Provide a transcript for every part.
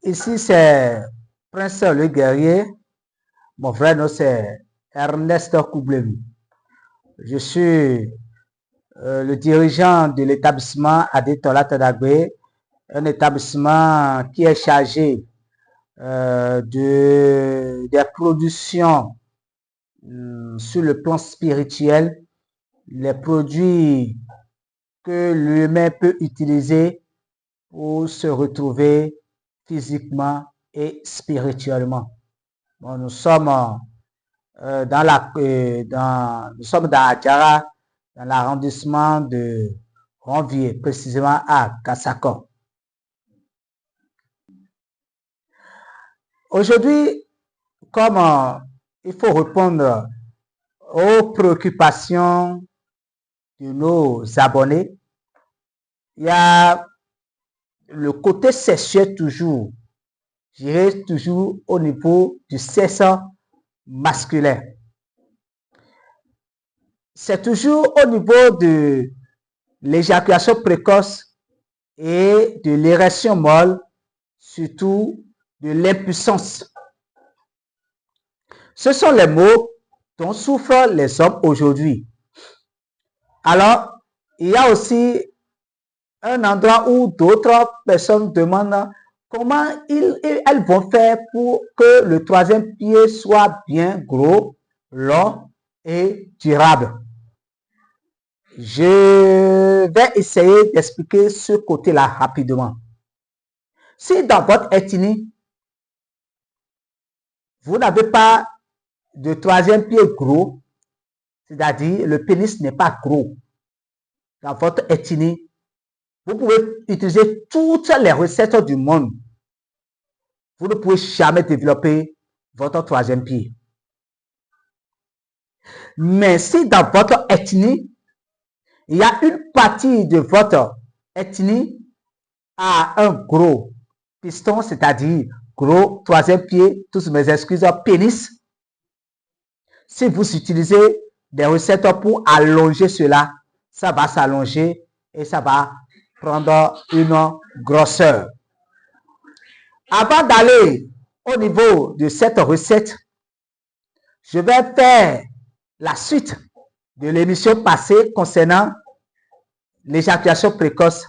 Ici, c'est Prince le Guerrier. Mon vrai nom, c'est Ernest Koublemi. Je suis le dirigeant de l'établissement Adetola Tadagbe, un établissement qui est chargé des productions sur le plan spirituel, les produits que l'humain peut utiliser pour se retrouver physiquement et spirituellement. Bon, nous sommes dans Adjara, dans l'arrondissement de Ranvier, précisément à Kassako. Aujourd'hui, comme il faut répondre aux préoccupations de nos abonnés, il y a le côté sexuel toujours, je dirais toujours au niveau du sexe masculin. C'est toujours au niveau de l'éjaculation précoce et de l'érection molle, surtout de l'impuissance. Ce sont les maux dont souffrent les hommes aujourd'hui. Alors, il y a aussi un endroit où d'autres personnes demandent comment elles vont faire pour que le troisième pied soit bien gros, long et durable. Je vais essayer d'expliquer ce côté-là rapidement. Si dans votre ethnie, vous n'avez pas de troisième pied gros, c'est-à-dire le pénis n'est pas gros dans votre ethnie, vous pouvez utiliser toutes les recettes du monde. Vous ne pouvez jamais développer votre troisième pied. Mais si dans votre ethnie, il y a une partie de votre ethnie a un gros piston, c'est-à-dire gros troisième pied, tous mes excuses, pénis. Si vous utilisez des recettes pour allonger cela, ça va s'allonger et ça va prendre une grosseur. Avant d'aller au niveau de cette recette, je vais faire la suite de l'émission passée concernant l'éjaculation précoce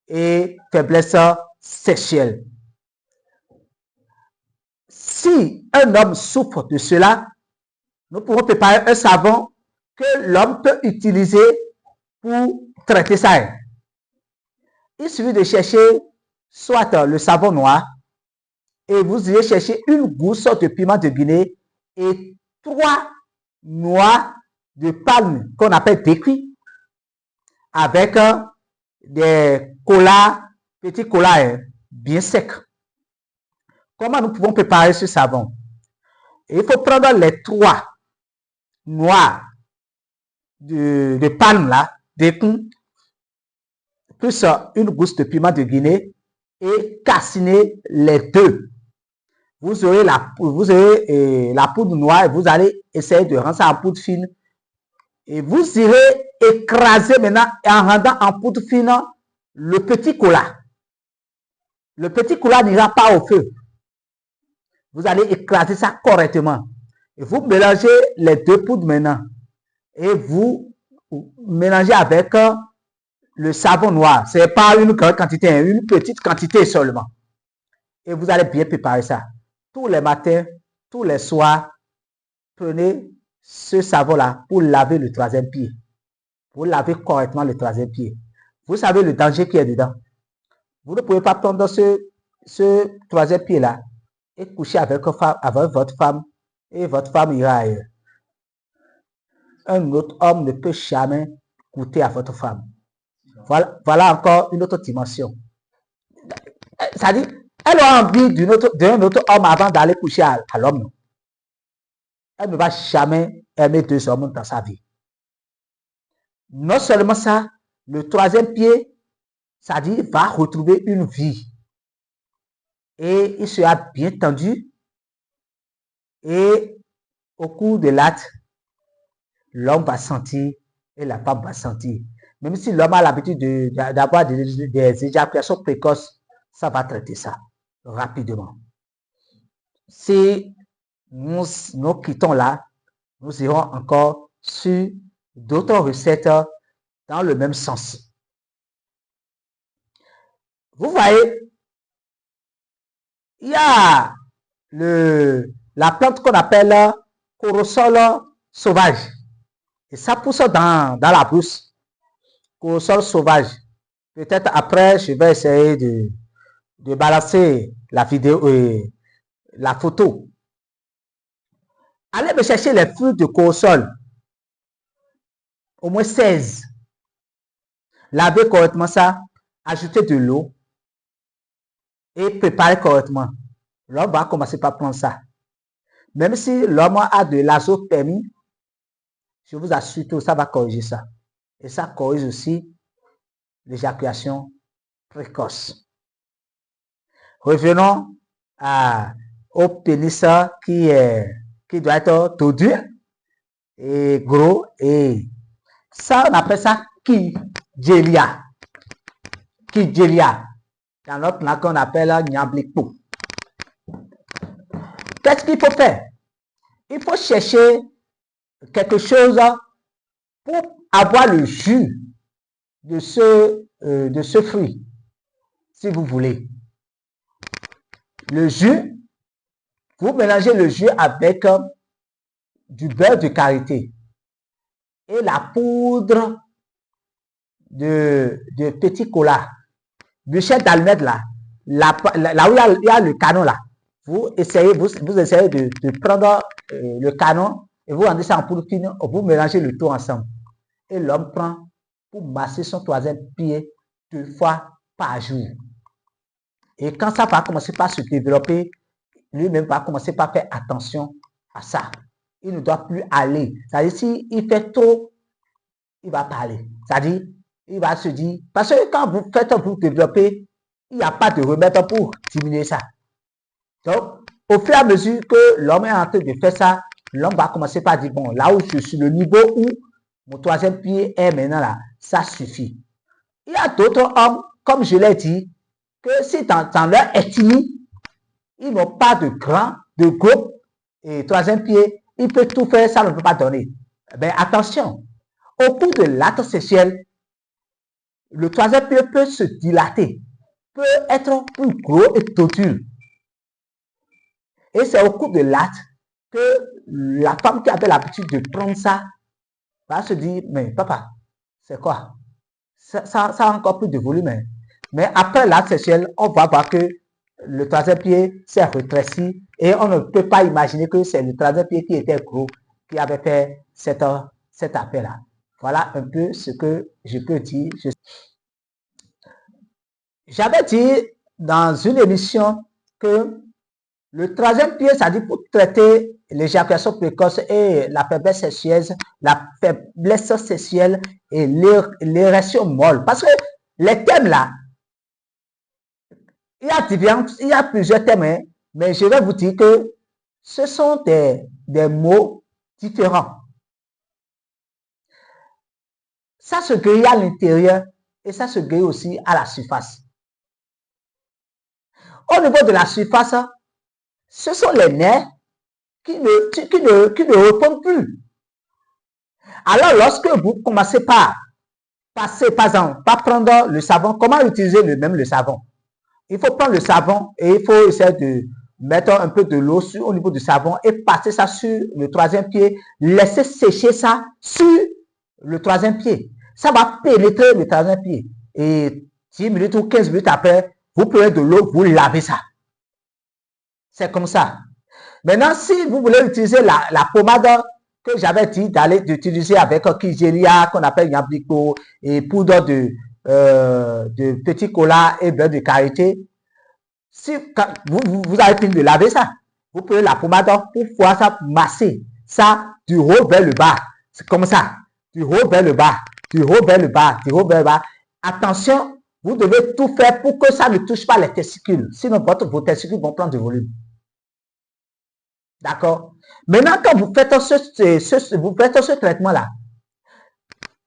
et faiblesse sexuelle. Si un homme souffre de cela, nous pourrons préparer un savon que l'homme peut utiliser pour traiter ça. Il suffit de chercher soit le savon noir et vous irez chercher une gousse de piment de Guinée et 3 noix de palme qu'on appelle décuit avec des colas, petits colas bien secs. Comment nous pouvons préparer ce savon? Il faut prendre les 3 noix de palme là, décuit, plus une gousse de piment de Guinée et cassiner les 2. Vous aurez la poudre noire et vous allez essayer de rendre ça en poudre fine. Et vous irez écraser maintenant en rendant en poudre fine le petit cola. Le petit cola n'ira pas au feu. Vous allez écraser ça correctement. Et vous mélangez les 2 poudres maintenant. Et vous mélangez avec le savon noir. Ce n'est pas une grande quantité, une petite quantité seulement. Et vous allez bien préparer ça. Tous les matins, tous les soirs, prenez ce savon-là pour laver le troisième pied. Pour laver correctement le troisième pied. Vous savez le danger qui est dedans. Vous ne pouvez pas prendre ce troisième pied-là et coucher avec votre femme et votre femme ira ailleurs. Un autre homme ne peut jamais goûter à votre femme. Voilà encore une autre dimension. C'est-à-dire, elle a envie d'un autre homme avant d'aller coucher à l'homme. Elle ne va jamais aimer 2 hommes dans sa vie. Non seulement ça, le troisième pied, c'est-à-dire, va retrouver une vie. Et il sera bien tendu. Et au cours de l'acte, l'homme va sentir et la femme va sentir. Même si l'homme a l'habitude d'avoir des éjaculations précoces, ça va traiter ça. rapidement. Si nous quittons là, nous irons encore sur d'autres recettes dans le même sens. Vous voyez, il y a la plante qu'on appelle corosol sauvage. Et ça pousse dans la brousse. Corosol sauvage. Peut-être après, je vais essayer de balancer la vidéo et la photo. Allez me chercher les fruits de corosol. Au moins 16. Lavez correctement ça. Ajoutez de l'eau. Et préparez correctement. L'homme va commencer par prendre ça. Même si l'homme a de l'azothermie, je vous assure que ça va corriger ça. Et ça corrige aussi l'éjaculation précoce. Revenons au pénis qui doit être tordu et gros. Et ça, on appelle ça kigelia. Kigelia. Dans notre langue, on appelle nyamblikpo. Qu'est-ce qu'il faut faire? Il faut chercher quelque chose pour avoir le jus de ce fruit, si vous voulez. Le jus, vous mélangez le jus avec du beurre de karité et la poudre de petit cola, bûchette d'almette là où il y a le canon là. Vous essayez de prendre le canon et vous rendez ça en poudre fine, vous mélangez le tout ensemble. Et l'homme prend pour masser son troisième pied 2 fois par jour. Et quand ça va commencer par se développer, lui-même va commencer par faire attention à ça. Il ne doit plus aller. C'est-à-dire, s'il fait trop, il va parler. C'est-à-dire, il va se dire, parce que quand vous faites vous développer, il n'y a pas de remède pour diminuer ça. Donc, au fur et à mesure que l'homme est en train de faire ça, l'homme va commencer par dire, bon, là où je suis, le niveau où mon troisième pied est maintenant là, ça suffit. Il y a d'autres hommes, comme je l'ai dit, que si dans leur ethnie, ils n'ont pas de gros et troisième pied, ils peuvent tout faire, ça ne peut pas donner. Mais attention, au cours de l'acte sexuel, le troisième pied peut se dilater, peut être plus gros et tordu. Et c'est au cours de l'acte que la femme qui avait l'habitude de prendre ça va se dire, mais papa, c'est quoi? Ça a encore plus de volume. Mais après l'acte sexuel, on va voir que le troisième pied s'est rétréci et on ne peut pas imaginer que c'est le troisième pied qui était gros qui avait fait cet appel-là. Voilà un peu ce que je peux dire. J'avais dit dans une émission que le troisième pied, ça dit pour traiter l'éjaculation précoce et la faiblesse sexuelle et l'érection molle. Parce que les thèmes là, il y a plusieurs thèmes, hein, mais je vais vous dire que ce sont des mots différents. Ça se grille à l'intérieur et ça se grille aussi à la surface. Au niveau de la surface, ce sont les nerfs qui ne répondent plus. Alors, lorsque vous commencez par passer, par exemple, par prendre le savon, comment utiliser le savon? Il faut prendre le savon et il faut essayer de mettre un peu de l'eau au niveau du savon et passer ça sur le troisième pied, laisser sécher ça sur le troisième pied. Ça va pénétrer le troisième pied. Et 10 minutes ou 15 minutes après, vous prenez de l'eau, vous lavez ça. C'est comme ça. Maintenant, si vous voulez utiliser la pommade que j'avais dit d'utiliser avec kigelia, qu'on appelle nyamblikpo, et poudre de petit cola et beurre de karité, si vous avez fini de laver ça, vous prenez la pommade pour pouvoir ça masser ça du haut vers le bas. C'est comme ça. Du haut vers le bas, du haut vers le bas, du haut vers le bas. Attention, vous devez tout faire pour que ça ne touche pas les testicules. Sinon, vos testicules vont prendre du volume. D'accord? Maintenant, quand vous faites ce traitement-là,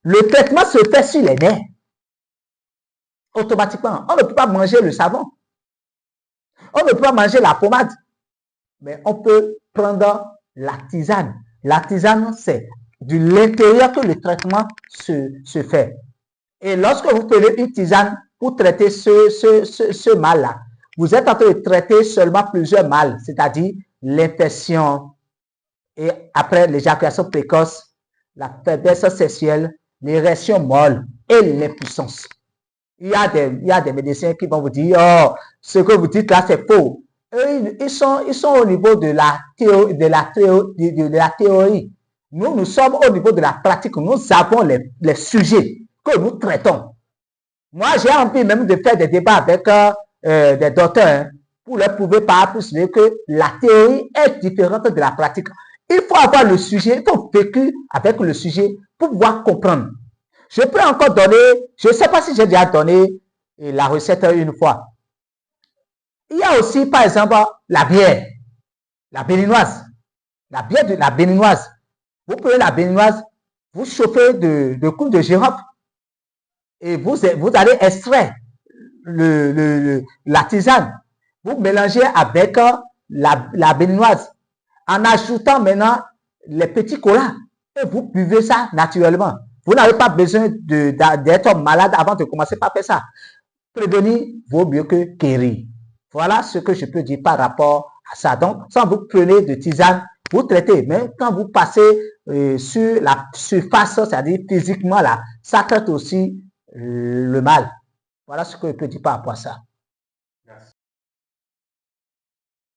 le traitement se fait sur les nerfs. Automatiquement. On ne peut pas manger le savon. On ne peut pas manger la pommade, mais on peut prendre la tisane. La tisane, c'est de l'intérieur que le traitement se fait. Et lorsque vous prenez une tisane pour traiter ce mal-là, vous êtes en train de traiter seulement plusieurs mâles, c'est-à-dire l'infection et après l'éjaculation précoce, la faiblesse sexuelle, l'érection molle et l'impuissance. Il y a des médecins qui vont vous dire, oh, ce que vous dites là, c'est faux. Eux, ils sont au niveau de la théorie. Nous sommes au niveau de la pratique. Nous avons les sujets que nous traitons. Moi, j'ai envie même de faire des débats avec des docteurs hein, pour leur prouver par plus que la théorie est différente de la pratique. Il faut avoir le sujet, il faut vécu avec le sujet pour pouvoir comprendre. Je peux encore donner, je ne sais pas si j'ai déjà donné la recette une fois. Il y a aussi, par exemple, la bière, la béninoise. La bière de la béninoise. Vous prenez la béninoise, vous chauffez de coups de girofle et vous allez extraire la tisane. Vous mélangez avec la béninoise en ajoutant maintenant les petits colas et vous buvez ça naturellement. Vous n'avez pas besoin d'être malade avant de commencer par faire ça. Prévenir vaut mieux que guérir. Voilà ce que je peux dire par rapport à ça. Donc, quand vous prenez de tisane, vous traitez. Mais quand vous passez sur la surface, c'est-à-dire physiquement, là, ça traite aussi le mal. Voilà ce que je peux dire par rapport à ça.